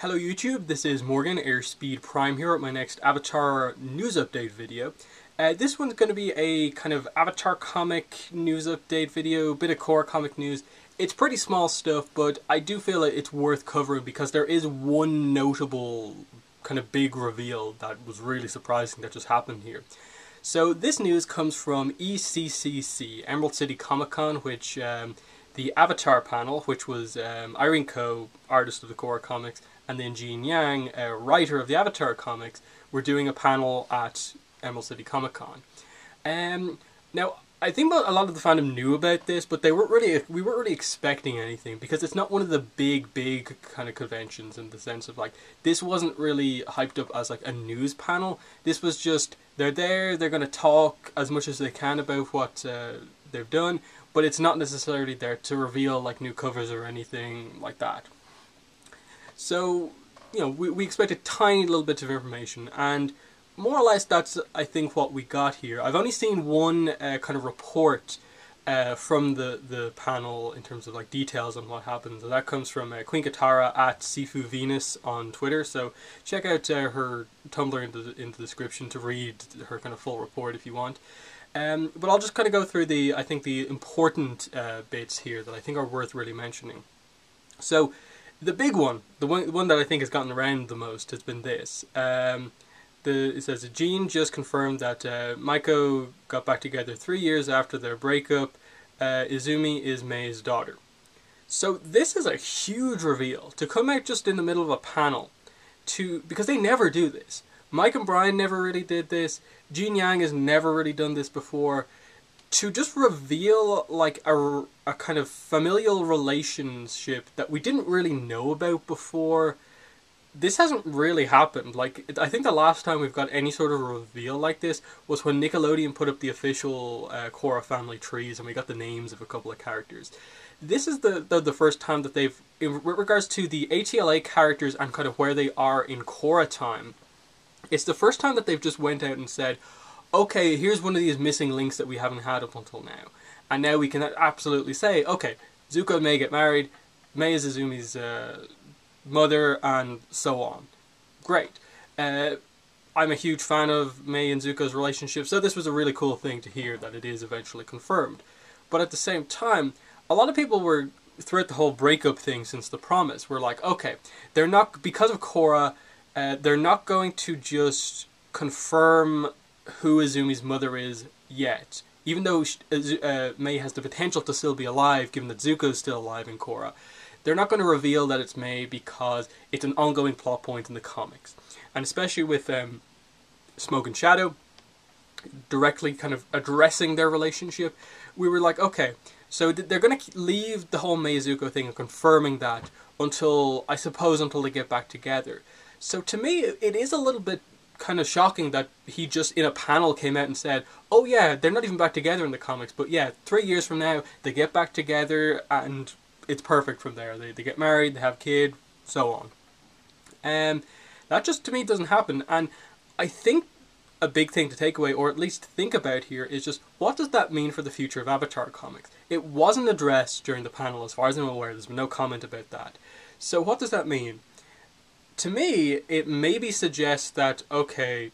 Hello YouTube, this is Morgan, Airspeed Prime here at my next Avatar news update video. This one's going to be a kind of Avatar comic news update video, bit of core comic news. It's pretty small stuff, but I do feel like it's worth covering because there is one notable kind of big reveal that was really surprising that just happened here. So this news comes from ECCC, Emerald City Comic Con, which the Avatar panel, which was Irene Coe, artist of the core comics, and then Gene Yang, a writer of the Avatar comics, were doing a panel at Emerald City Comic Con. Now, I think a lot of the fandom knew about this, but we weren't really expecting anything because it's not one of the big kind of conventions in the sense of like this wasn't really hyped up as like a news panel. This was just they're there, they're going to talk as much as they can about what they've done, but it's not necessarily there to reveal like new covers or anything like that. So, you know, we expect a tiny little bit of information, and more or less that's, I think, what we got here. I've only seen one kind of report from the panel in terms of like details on what happens, and that comes from Queen Katara at Sifu Venus on Twitter. So check out her Tumblr in the description to read her kind of full report if you want. But I'll just kind of go through I think the important bits here that I think are worth really mentioning. So the big one, the one that I think has gotten around the most has been this. It says, Gene just confirmed that Maiko got back together 3 years after their breakup. Izumi is Mei's daughter. So this is a huge reveal to come out just in the middle of a panel, because they never do this. Mike and Brian never really did this. Gene Yang has never really done this before. To just reveal like a kind of familial relationship that we didn't really know about before. This hasn't really happened. Like, I think the last time we've got any sort of reveal like this was when Nickelodeon put up the official Korra family trees and we got the names of a couple of characters. This is the first time that they've, in regards to the ATLA characters and kind of where they are in Korra time, it's the first time that they've just went out and said, okay, here's one of these missing links that we haven't had up until now. And now we can absolutely say, okay, Zuko and Mai get married, Mai is Izumi's mother, and so on. Great. I'm a huge fan of Mai and Zuko's relationship, so this was a really cool thing to hear that it is eventually confirmed. But at the same time, a lot of people were, throughout the whole breakup thing since The Promise, were like, okay, they're not, because of Korra, they're not going to just confirm who Izumi's mother is yet. Even though Mai has the potential to still be alive, given that Zuko's still alive in Korra, they're not going to reveal that it's Mai because it's an ongoing plot point in the comics. And especially with Smoke and Shadow directly kind of addressing their relationship, we were like, okay, so they're going to leave the whole Mai-Zuko thing and confirming that until, I suppose, until they get back together. So to me, it is a little bit kind of shocking that he just in a panel came out and said, oh yeah, they're not even back together in the comics, but yeah, 3 years from now they get back together and it's perfect from there. They get married, they have a kid, so on. That just to me doesn't happen, and I think a big thing to take away, or at least think about here, is just what does that mean for the future of Avatar comics? It wasn't addressed during the panel as far as I'm aware. There's been no comment about that. So what does that mean? To me, it maybe suggests that, okay,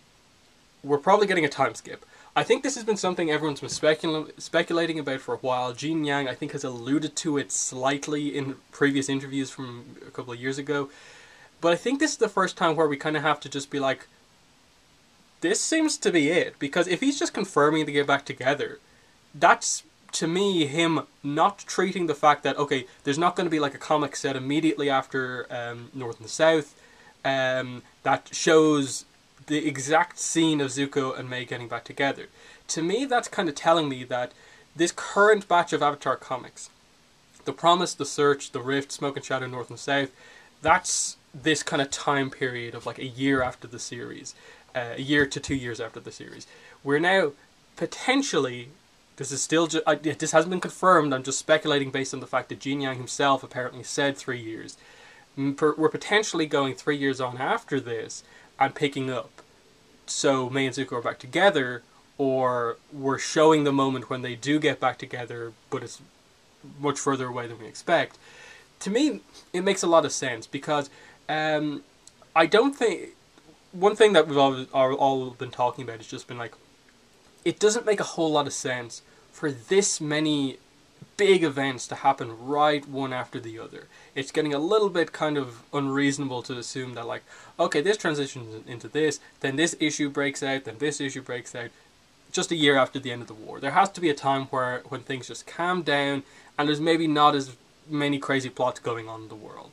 we're probably getting a time skip. I think this has been something everyone's been speculating about for a while. Gene Yang, I think, has alluded to it slightly in previous interviews from a couple of years ago. But I think this is the first time where we kind of have to just be like, this seems to be it. Because if he's just confirming to get back together, that's, to me, him not treating the fact that, okay, there's not going to be like a comic set immediately after North and South that shows the exact scene of Zuko and Mai getting back together. To me, that's kind of telling me that this current batch of Avatar comics, The Promise, The Search, The Rift, Smoke and Shadow, North and South, that's this kind of time period of like a year after the series, a year to 2 years after the series. We're now potentially, this is still just, this hasn't been confirmed, I'm just speculating based on the fact that Gene Yang himself apparently said 3 years. We're potentially going 3 years on after this and picking up. So Mai and Zuko are back together, or we're showing the moment when they do get back together, but it's much further away than we expect. To me, it makes a lot of sense because I don't think one thing that we've all been talking about has just been like, it doesn't make a whole lot of sense for this many big events to happen right one after the other. It's getting a little bit kind of unreasonable to assume that, like, okay, this transitions into this, then this issue breaks out, then this issue breaks out, just a year after the end of the war. There has to be a time when things just calm down and there's maybe not as many crazy plots going on in the world.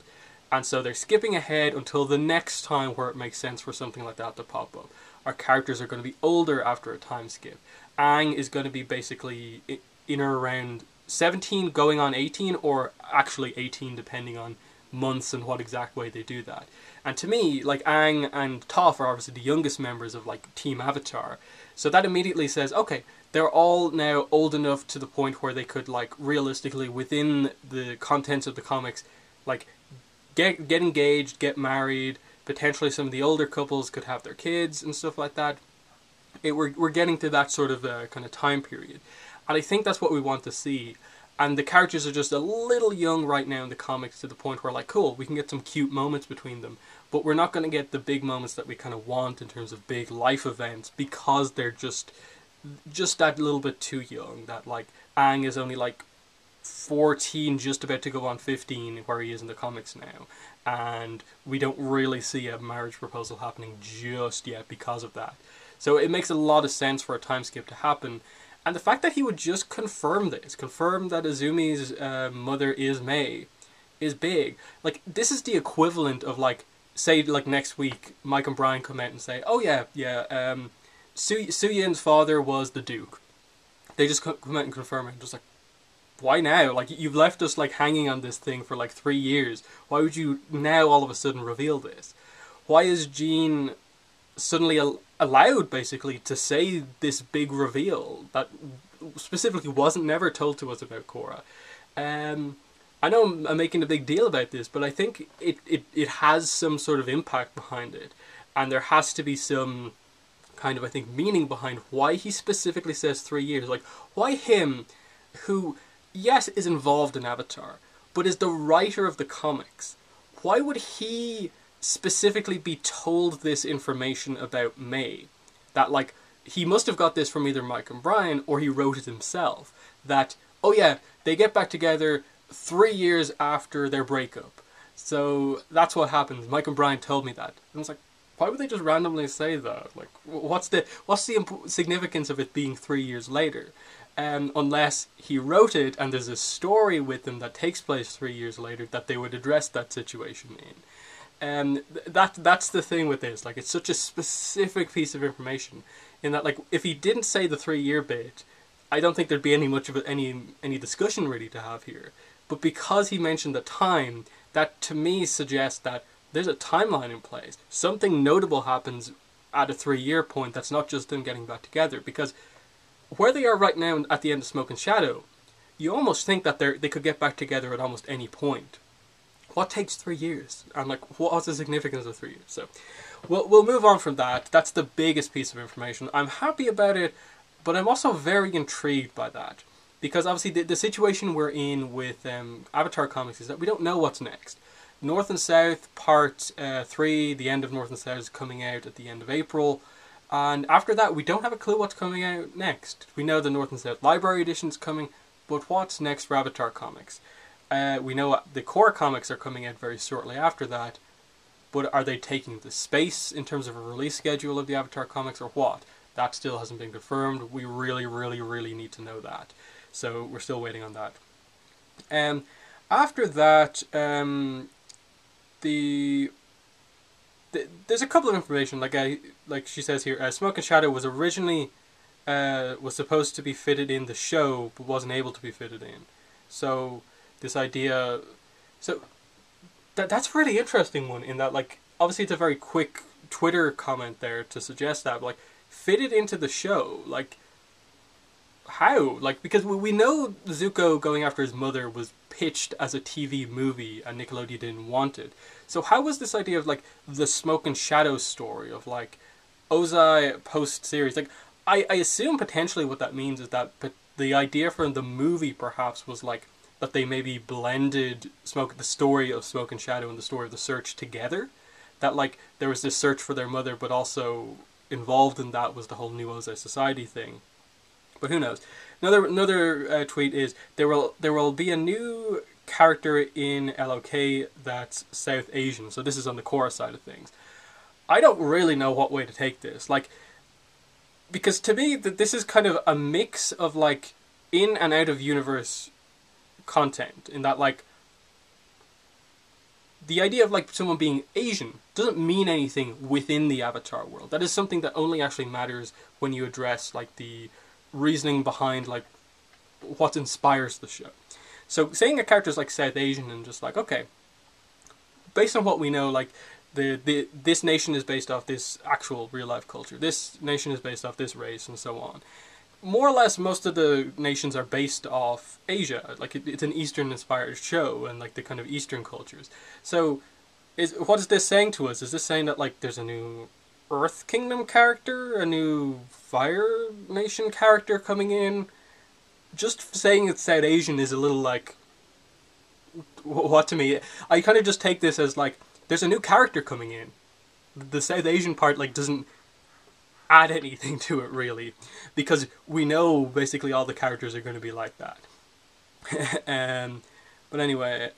And so they're skipping ahead until the next time where it makes sense for something like that to pop up. Our characters are going to be older after a time skip. Aang is going to be basically in or around 17 going on 18, or actually 18 depending on months and what exact way they do that. And to me, like, Aang and Toph are obviously the youngest members of, like, Team Avatar. So that immediately says, okay, they're all now old enough to the point where they could, like, realistically, within the contents of the comics, like, get engaged, get married. Potentially some of the older couples could have their kids and stuff like that. We're getting to that sort of kind of time period. And I think that's what we want to see. And the characters are just a little young right now in the comics to the point where, like, cool, we can get some cute moments between them. But we're not going to get the big moments that we kind of want in terms of big life events because they're just that little bit too young. That, like, Aang is only, like, 14, just about to go on 15, where he is in the comics now. And we don't really see a marriage proposal happening just yet because of that. So it makes a lot of sense for a time skip to happen. And the fact that he would just confirm this, confirm that Azumi's mother is Mai, is big. Like, this is the equivalent of, like, say, like, next week, Mike and Brian come out and say, oh yeah, Su-Yin's father was the Duke. They just come out and confirm it, and just like, why now? Like, you've left us, like, hanging on this thing for, like, 3 years. Why would you now all of a sudden reveal this? Why is Jean suddenly allowed, basically, to say this big reveal that specifically wasn't never told to us about Korra? I know I'm making a big deal about this, but I think it has some sort of impact behind it. And there has to be some kind of, I think, meaning behind why he specifically says 3 years. Like, why him, who, yes, is involved in Avatar, but is the writer of the comics? Why would he specifically be told this information about Mai? That, like, he must have got this from either Mike and Brian, or he wrote it himself. That, oh yeah, they get back together 3 years after their breakup. So that's what happens. Mike and Brian told me that. And I was like, why would they just randomly say that? Like, what's the significance of it being 3 years later? Unless he wrote it and there's a story with them that takes place 3 years later that they would address that situation in. That's the thing with this. Like, it's such a specific piece of information in that, like, if he didn't say the 3 year bit, I don't think there'd be any discussion really to have here. But because he mentioned the time, that to me suggests that there's a timeline in place. Something notable happens at a 3 year point that's not just them getting back together. Because where they are right now at the end of Smoke and Shadow, you almost think that they could get back together at almost any point. What takes 3 years? And, like, what's the significance of 3 years? So, we'll move on from that. That's the biggest piece of information. I'm happy about it, but I'm also very intrigued by that. Because obviously the situation we're in with Avatar comics is that we don't know what's next. North and South Part 3, the end of North and South, is coming out at the end of April. And after that, we don't have a clue what's coming out next. We know the North and South Library Edition is coming, but what's next for Avatar comics? We know the core comics are coming out very shortly after that, but are they taking the space in terms of a release schedule of the Avatar comics, or what? That still hasn't been confirmed. We really, really, really need to know that. So we're still waiting on that. After that, there's a couple of information. Like she says here, Smoke and Shadow was originally was supposed to be fitted in the show, but wasn't able to be fitted in. So this idea, that's a really interesting one. In that, like, obviously it's a very quick Twitter comment there to suggest that, but, like, fitted into the show, like, how? Like, because we know Zuko going after his mother was pitched as a TV movie and Nickelodeon didn't want it. So how was this idea of, like, the Smoke and Shadow story of, like, Ozai post-series? Like, I assume potentially what that means is that the idea for the movie perhaps was, like, that they maybe blended the story of Smoke and Shadow and the story of the search together. That like there was this search for their mother, but also involved in that was the whole New Ozai Society thing. But who knows? Another tweet is there will be a new character in LOK that's South Asian. So this is on the Korra side of things. I don't really know what way to take this. Like, because to me, this is kind of a mix of like in and out of universe content, in that like the idea of like someone being Asian doesn't mean anything within the Avatar world. That is something that only actually matters when you address like the reasoning behind like what inspires the show. So saying a character is like South Asian and just like, okay, based on what we know, like this nation is based off this actual real life culture. This nation is based off this race and so on. More or less, most of the nations are based off Asia. Like it's an Eastern-inspired show and like the kind of Eastern cultures. So, what is this saying to us? Is this saying that like there's a new Earth Kingdom character, a new Fire Nation character coming in? Just saying it's South Asian is a little like what to me. I kind of just take this as like there's a new character coming in. The South Asian part like doesn't add anything to it really, because we know basically all the characters are going to be like that. But anyway,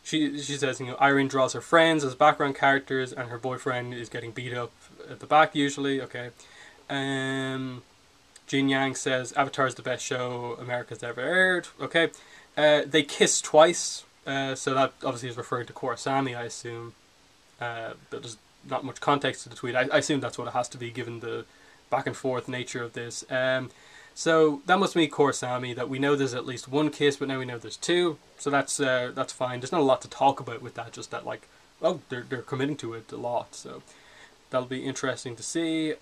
she says, you know, Irene draws her friends as background characters, and her boyfriend is getting beat up at the back usually. Okay. Jin Yang says Avatar is the best show America's ever aired. Okay. They kiss twice, so that obviously is referring to Korrasami, I assume. There's not much context to the tweet. I assume that's what it has to be given the back and forth nature of this. So that must mean Korrasami, that we know there's at least one kiss, but now we know there's two. So that's fine. There's not a lot to talk about with that, just that like, oh, they're committing to it a lot. So that'll be interesting to see.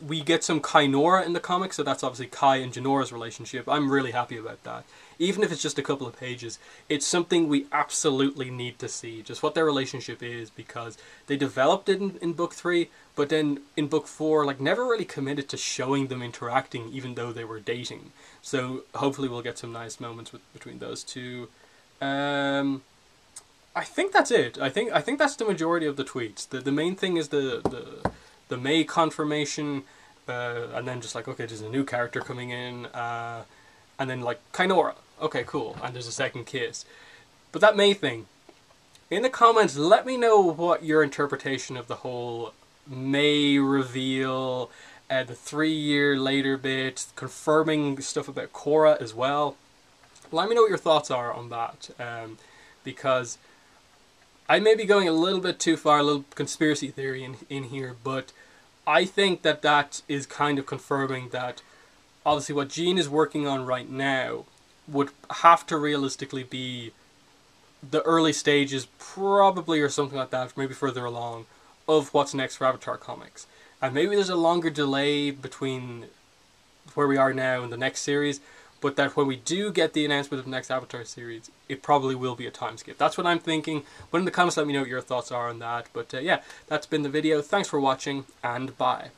We get some Kainora in the comics, so that's obviously Kai and Janora's relationship. I'm really happy about that. Even if it's just a couple of pages, it's something we absolutely need to see, just what their relationship is, because they developed it in book 3, but then in book 4, like, never really committed to showing them interacting, even though they were dating. So hopefully we'll get some nice moments between those two. I think that's it. I think that's the majority of the tweets. The main thing is the May confirmation, and then just like, okay, there's a new character coming in, and then like Kainora, okay, cool, and there's a second kiss. But that May thing, in the comments, let me know what your interpretation of the whole May reveal, the 3 year later bit, confirming stuff about Korra as well. Let me know what your thoughts are on that, because I may be going a little bit too far, a little conspiracy theory in here, but I think that is kind of confirming that obviously what Gene is working on right now would have to realistically be the early stages, probably, or something like that, maybe further along, of what's next for Avatar comics. And maybe there's a longer delay between where we are now and the next series, but that when we do get the announcement of the next Avatar series, it probably will be a time skip. That's what I'm thinking. But in the comments, let me know what your thoughts are on that. But yeah, that's been the video. Thanks for watching, and bye.